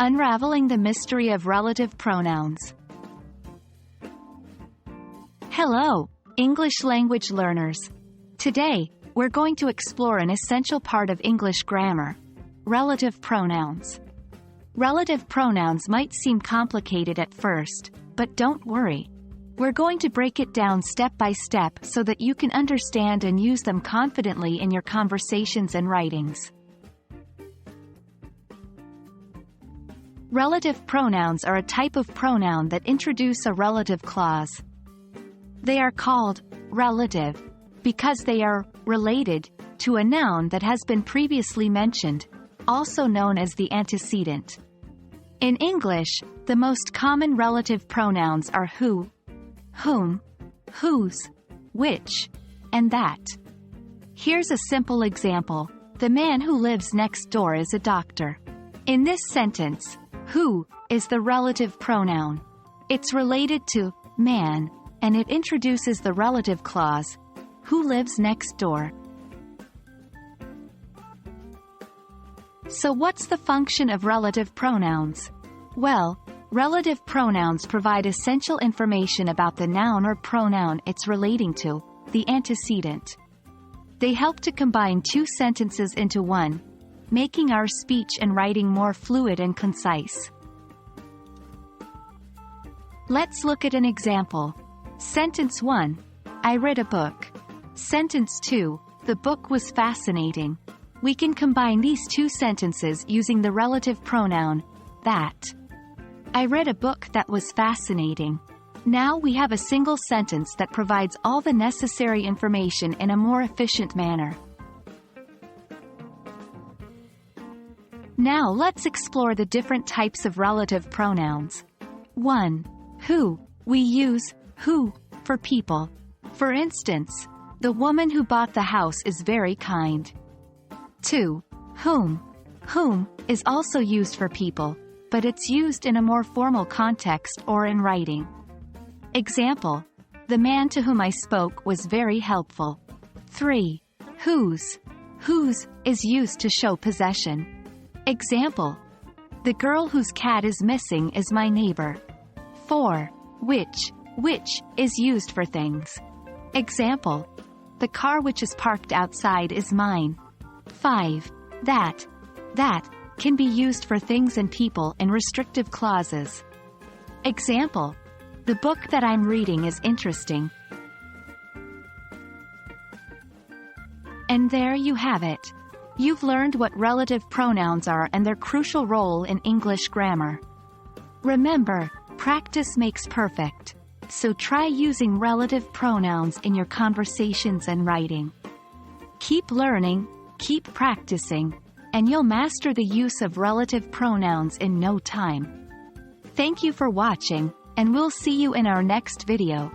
Unraveling the mystery of relative pronouns. Hello, English language learners. Today, we're going to explore an essential part of English grammar: relative pronouns. Relative pronouns might seem complicated at first, but don't worry. We're going to break it down step by step so that you can understand and use them confidently in your conversations and writings. Relative pronouns are a type of pronoun that introduce a relative clause. They are called relative because they are related to a noun that has been previously mentioned, also known as the antecedent. In English, the most common relative pronouns are who, whom, whose, which, and that. Here's a simple example. The man who lives next door is a doctor. In this sentence, who is the relative pronoun. It's related to man, and it introduces the relative clause, who lives next door. So what's the function of relative pronouns? Well, relative pronouns provide essential information about the noun or pronoun it's relating to, the antecedent. They help to combine two sentences into one, making our speech and writing more fluid and concise. Let's look at an example. Sentence 1. I read a book. Sentence 2. The book was fascinating. We can combine these two sentences using the relative pronoun, that. I read a book that was fascinating. Now we have a single sentence that provides all the necessary information in a more efficient manner. Now let's explore the different types of relative pronouns. 1. Who. We use who for people. For instance, the woman who bought the house is very kind. 2. Whom. Whom is also used for people, but it's used in a more formal context or in writing. Example: the man to whom I spoke was very helpful. 3. Whose. Whose is used to show possession. Example: the girl whose cat is missing is my neighbor. 4. Which. Which is used for things. Example: the car which is parked outside is mine. 5. That. That can be used for things and people in restrictive clauses. Example: the book that I'm reading is interesting. And there you have it. You've learned what relative pronouns are and their crucial role in English grammar. Remember, practice makes perfect. So try using relative pronouns in your conversations and writing. Keep learning, keep practicing, and you'll master the use of relative pronouns in no time. Thank you for watching, and we'll see you in our next video.